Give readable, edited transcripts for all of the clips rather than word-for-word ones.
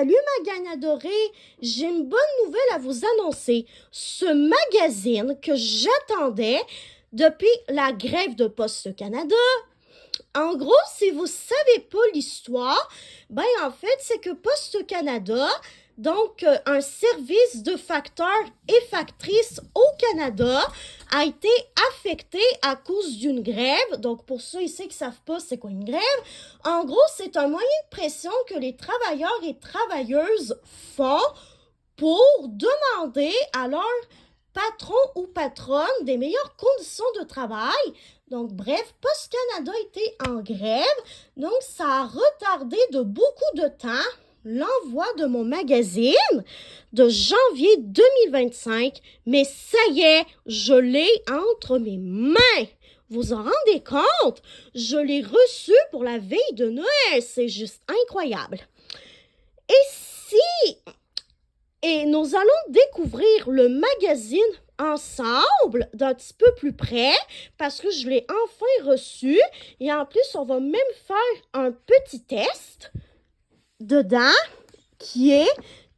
Salut ma gang adorée, j'ai une bonne nouvelle à vous annoncer. Ce magazine que j'attendais depuis la grève de Poste Canada, en gros, si vous savez pas l'histoire, en fait, c'est que Poste Canada, un service de facteurs et factrices au Canada, a été affecté à cause d'une grève. Donc, pour ceux ici qui ne savent pas c'est quoi une grève, en gros, c'est un moyen de pression que les travailleurs et travailleuses font pour demander à leur patron ou patronne des meilleures conditions de travail. Donc, bref, Post Canada était en grève, donc ça a retardé de beaucoup de temps l'envoi de mon magazine de janvier 2025, mais ça y est, je l'ai entre mes mains. Vous en rendez compte? Je l'ai reçu pour la veille de Noël, c'est juste incroyable. Et nous allons découvrir le magazine ensemble d'un petit peu plus près parce que je l'ai enfin reçu et en plus on va même faire un petit test dedans qui est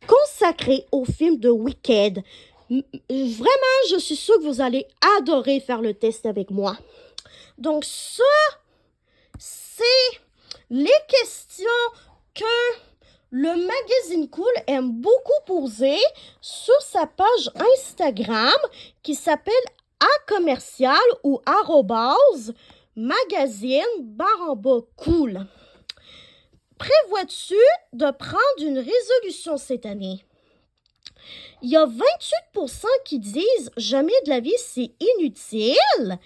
consacré au film de Wicked. Vraiment, je suis sûre que vous allez adorer faire le test avec moi. Donc ça, c'est les questions que le magazine Cool aime beaucoup poser sur sa page Instagram qui s'appelle @commercial ou @magazine_cool. Prévois-tu de prendre une résolution cette année? Il y a 28% qui disent jamais de la vie c'est inutile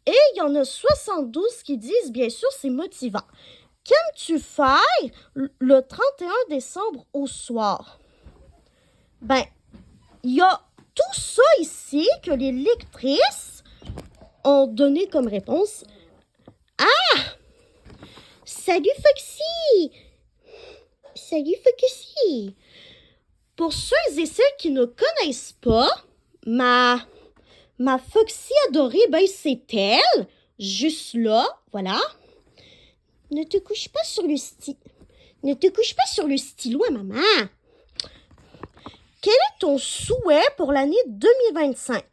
et il y en a 72 qui disent bien sûr c'est motivant. Qu'aimes-tu faire le 31 décembre au soir? Il y a tout ça ici que les lectrices ont donné comme réponse. Ah! Salut Foxy! Salut Foxy! Pour ceux et celles qui ne connaissent pas, ma Foxy adorée, c'est elle, juste là, voilà. Ne te couche pas sur le stylo à maman. Quel est ton souhait pour l'année 2025?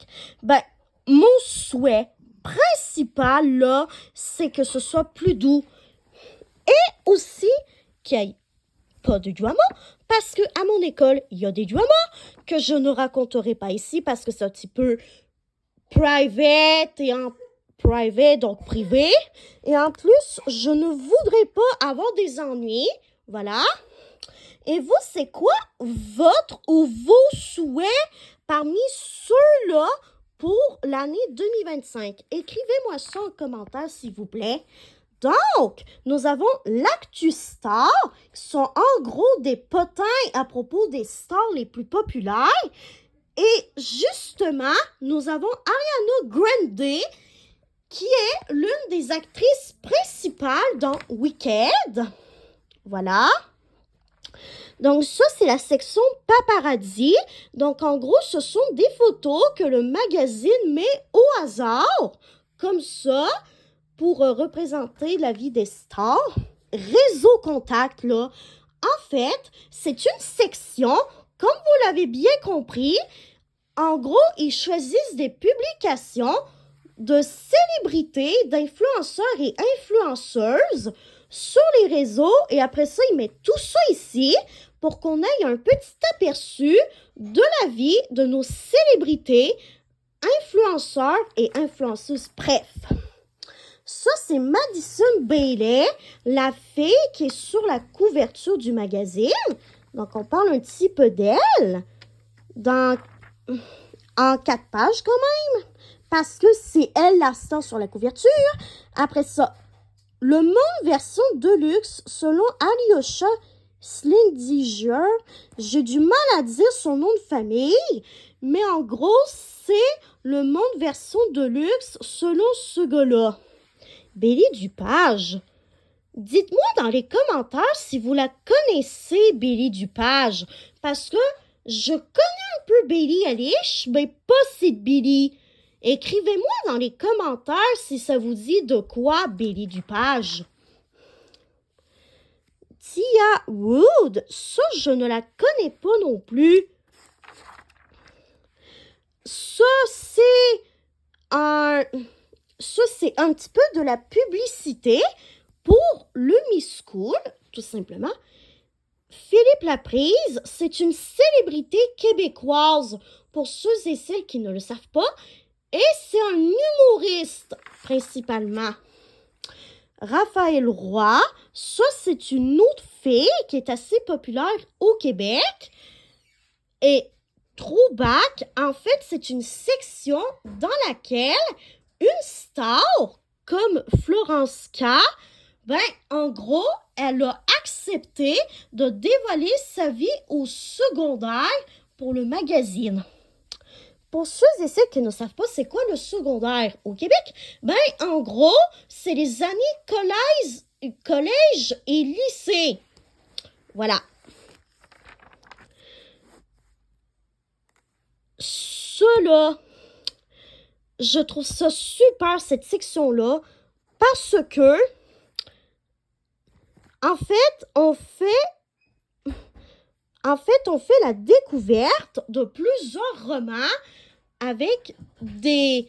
Mon souhait principal, là, c'est que ce soit plus doux. Et aussi qu'il n'y ait pas de drama, parce que à mon école, il y a des dramas que je ne raconterai pas ici parce que c'est un petit peu private donc privé. Et en plus, je ne voudrais pas avoir des ennuis. Voilà. Et vous, c'est quoi votre ou vos souhaits parmi ceux-là pour l'année 2025? Écrivez-moi ça en commentaire, s'il vous plaît. Donc, nous avons l'Actu Star, qui sont en gros des potins à propos des stars les plus populaires. Et justement, nous avons Ariana Grande, qui est l'une des actrices principales dans Wicked. Voilà. Donc ça, c'est la section paparazzi. Donc en gros, ce sont des photos que le magazine met au hasard, comme ça, pour représenter la vie des stars. Réseau contact, là. En fait, c'est une section, comme vous l'avez bien compris, en gros, ils choisissent des publications de célébrités, d'influenceurs et influenceuses sur les réseaux et après ça, ils mettent tout ça ici pour qu'on ait un petit aperçu de la vie de nos célébrités, influenceurs et influenceuses. Bref, ça c'est Madison Bailey, la fille qui est sur la couverture du magazine. Donc on parle un petit peu d'elle en 4 pages quand même. Parce que c'est elle la star sur la couverture. Après ça, le monde version deluxe selon Alyosha Slindiger. J'ai du mal à dire son nom de famille. Mais en gros, c'est le monde version deluxe selon ce gars-là. Billy Dupage. Dites-moi dans les commentaires si vous la connaissez, Billy Dupage. Parce que je connais un peu Billie Eilish, mais pas cette Billy. Écrivez-moi dans les commentaires si ça vous dit de quoi, Billy Dupage. Sia Wood, ça, je ne la connais pas non plus. Ça, c'est un petit peu de la publicité pour le Miss School, tout simplement. Philippe Laprise, c'est une célébrité québécoise, pour ceux et celles qui ne le savent pas, et c'est un humoriste, principalement. Raphaël Roy, ça, c'est une autre fille qui est assez populaire au Québec. Et Throwback, en fait, c'est une section dans laquelle une star, comme Florence K, en gros, elle a accepté de dévoiler sa vie au secondaire pour le magazine. Pour ceux et celles qui ne savent pas c'est quoi le secondaire au Québec, en gros, c'est les années collège et lycée. Voilà. Cela, je trouve ça super, cette section-là, parce que en fait, on fait la découverte de plusieurs romans avec des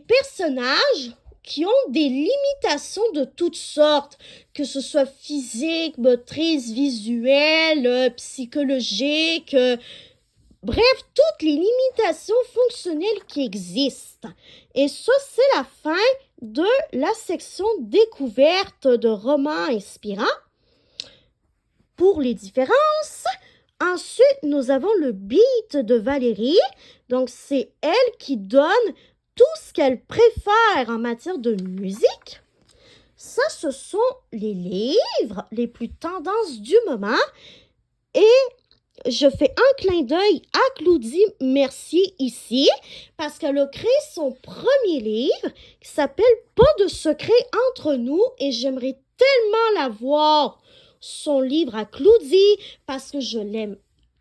personnages qui ont des limitations de toutes sortes, que ce soit physique, motrice, visuelle, psychologique, bref, toutes les limitations fonctionnelles qui existent. Et ça, c'est la fin de la section découverte de romans inspirants. Pour les différences, ensuite, nous avons le beat de Valérie. Donc, c'est elle qui donne tout ce qu'elle préfère en matière de musique. Ça, ce sont les livres les plus tendances du moment. Et je fais un clin d'œil à Claudie Mercier ici, parce qu'elle a créé son premier livre qui s'appelle « Pas de secret entre nous » et j'aimerais tellement la voir, son livre à Claudie, parce que je l'aime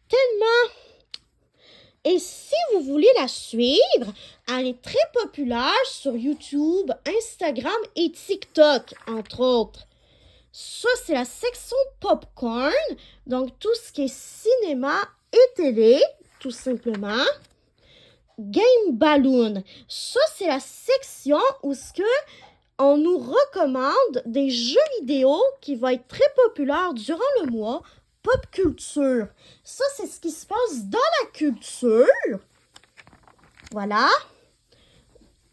tellement. Et si vous voulez la suivre, elle est très populaire sur YouTube, Instagram et TikTok, entre autres. Ça, c'est la section popcorn, donc tout ce qui est cinéma et télé, tout simplement. Game Balloon, ça, c'est la section où on nous recommande des jeux vidéo qui vont être très populaires durant le mois pop culture. Ça, c'est ce qui se passe dans la culture. Voilà.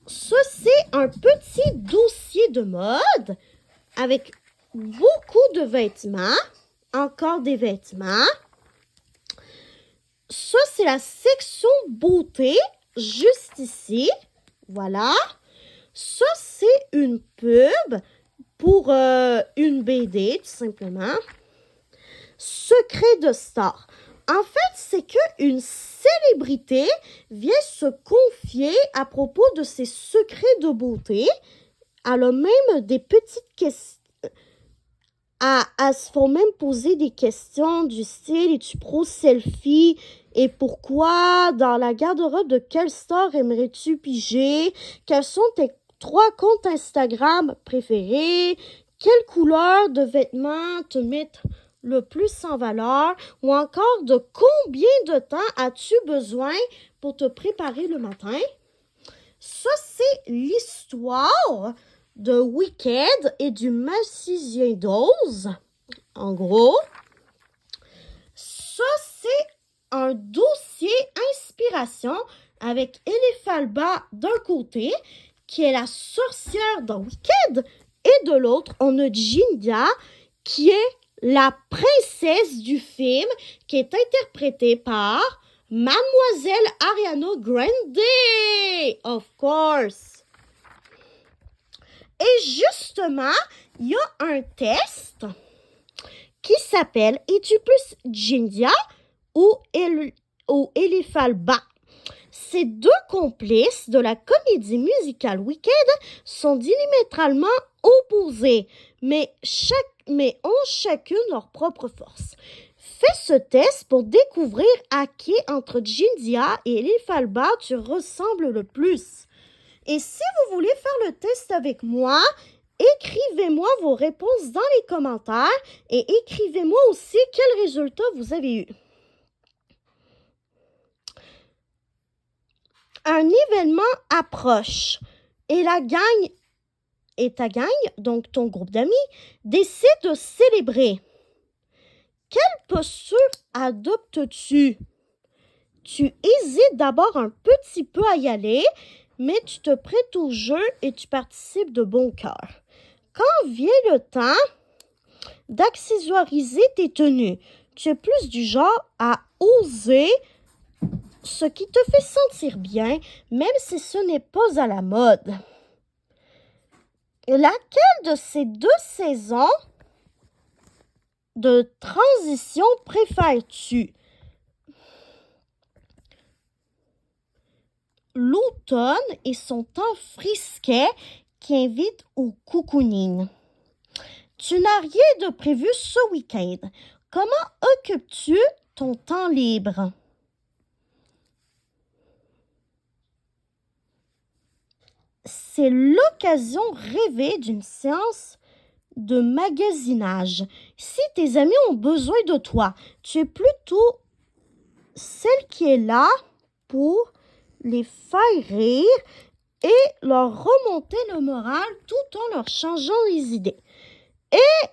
Ça, c'est un petit dossier de mode avec beaucoup de vêtements. Encore des vêtements. Ça, c'est la section beauté, juste ici. Voilà. Ça, c'est une pub pour une BD, tout simplement. Secret de star. En fait, c'est qu'une célébrité vient se confier à propos de ses secrets de beauté. Elle a même des petites questions. Elle se font même poser des questions du style « Es-tu pro selfie? Et pourquoi? Dans la garde-robe de quelle star aimerais-tu piger? Quels sont tes 3 comptes Instagram préférés? Quelle couleur de vêtements te mettent le plus en valeur? Ou encore, de combien de temps as-tu besoin pour te préparer le matin? » Ça, c'est l'histoire de Wicked et du magicien d'Oz, en gros. Ça, c'est un dossier inspiration avec Eliphalba d'un côté, qui est la sorcière dans Wicked, et de l'autre, on a Jindia, qui est la princesse du film, qui est interprétée par Mademoiselle Ariana Grande, of course. Et justement, il y a un test qui s'appelle « Es-tu plus Jindia ou Eliphalba ?» Ces 2 complices de la comédie musicale Wicked sont diamétralement opposés, mais ont chacune leur propre force. Fais ce test pour découvrir à qui entre Jindia et Eliphalba tu ressembles le plus. Et si vous voulez faire le test avec moi, Écrivez-moi vos réponses dans les commentaires et écrivez-moi aussi quels résultats vous avez eus. Un événement approche et ta gang, donc ton groupe d'amis, décide de célébrer. Quelle posture adoptes-tu? Tu hésites d'abord un petit peu à y aller, mais tu te prêtes au jeu et tu participes de bon cœur. Quand vient le temps d'accessoiriser tes tenues, tu es plus du genre à oser ce qui te fait sentir bien, même si ce n'est pas à la mode. Laquelle de ces deux saisons de transition préfères-tu? L'automne et son temps frisquet qui invite au cocooning. Tu n'as rien de prévu ce week-end. Comment occupes-tu ton temps libre? C'est l'occasion rêvée d'une séance de magasinage. Si tes amis ont besoin de toi, tu es plutôt celle qui est là pour les faire rire et leur remonter le moral tout en leur changeant les idées. Et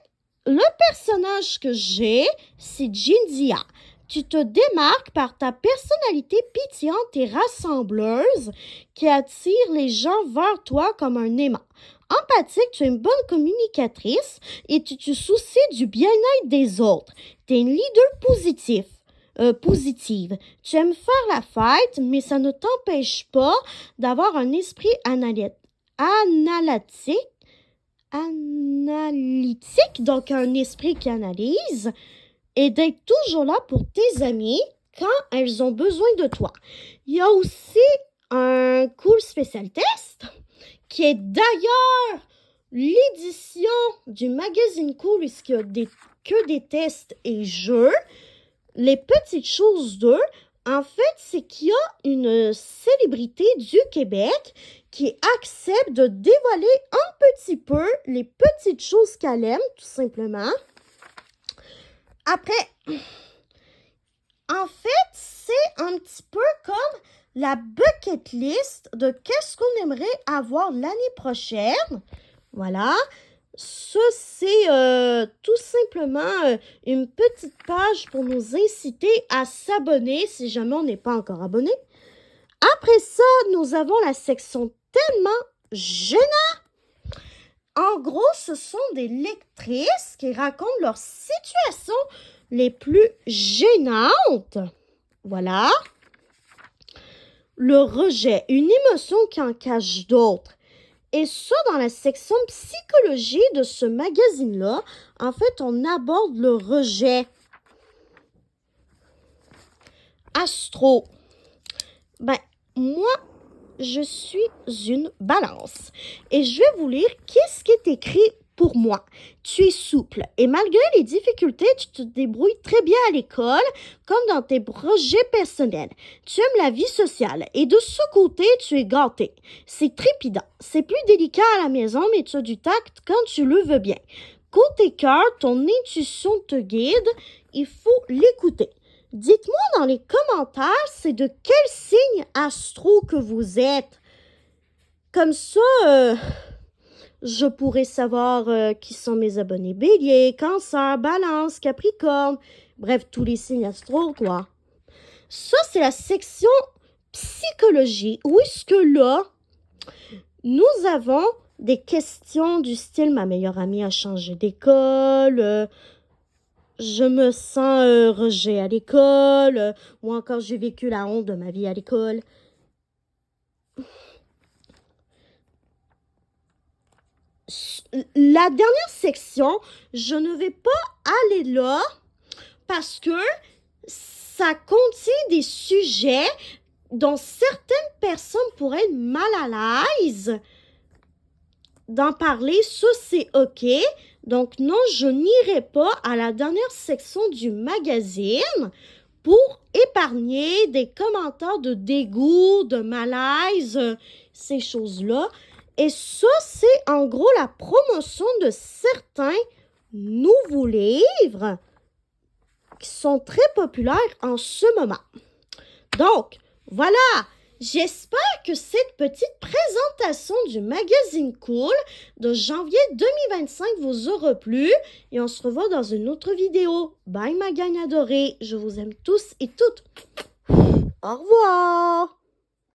le personnage que j'ai, c'est Jindia. Tu te démarques par ta personnalité pétillante et rassembleuse qui attire les gens vers toi comme un aimant. Empathique, tu es une bonne communicatrice et tu te soucies du bien-être des autres. Tu es une leader positive. Tu aimes faire la fête, mais ça ne t'empêche pas d'avoir un esprit analytique, donc un esprit qui analyse, et d'être toujours là pour tes amis quand elles ont besoin de toi. Il y a aussi un cool spécial test qui est d'ailleurs l'édition du magazine Cool, où il y a que des tests et jeux. Les petites choses d'eux, en fait, c'est qu'il y a une célébrité du Québec qui accepte de dévoiler un petit peu les petites choses qu'elle aime, tout simplement. Après, en fait, c'est un petit peu comme la bucket list de qu'est-ce qu'on aimerait avoir l'année prochaine. Voilà. Ça, c'est tout simplement une petite page pour nous inciter à s'abonner si jamais on n'est pas encore abonné. Après ça, nous avons la section tellement gênant. En gros, ce sont des lectrices qui racontent leurs situations les plus gênantes. Voilà. Le rejet, une émotion qui en cache d'autres. Et ça, dans la section psychologie de ce magazine-là, en fait, on aborde le rejet. Astro. Ben, moi, je suis une balance. Et je vais vous lire qu'est-ce qui est écrit pour moi. Tu es souple et malgré les difficultés, tu te débrouilles très bien à l'école comme dans tes projets personnels. Tu aimes la vie sociale et de ce côté, tu es gâté. C'est trépidant. C'est plus délicat à la maison, mais tu as du tact quand tu le veux bien. Côté cœur, ton intuition te guide. Il faut l'écouter. Dites-moi dans les commentaires, c'est de quel signe astro que vous êtes. Comme ça, je pourrais savoir qui sont mes abonnés Bélier, Cancer, Balance, Capricorne. Bref, tous les signes astro, quoi. Ça, c'est la section psychologie. Où est-ce que là, nous avons des questions du style « Ma meilleure amie a changé d'école », je me sens rejet à l'école, ou encore j'ai vécu la honte de ma vie à l'école. La dernière section, je ne vais pas aller là parce que ça contient des sujets dont certaines personnes pourraient être mal à l'aise d'en parler. Ça, c'est OK. Donc, non, je n'irai pas à la dernière section du magazine pour épargner des commentaires de dégoût, de malaise, ces choses-là. Et ça, c'est en gros la promotion de certains nouveaux livres qui sont très populaires en ce moment. Donc, voilà, j'espère que cette petite présentation du magazine Cool de janvier 2025 vous aura plu et on se revoit dans une autre vidéo. Bye ma gang adorée, je vous aime tous et toutes. Au revoir!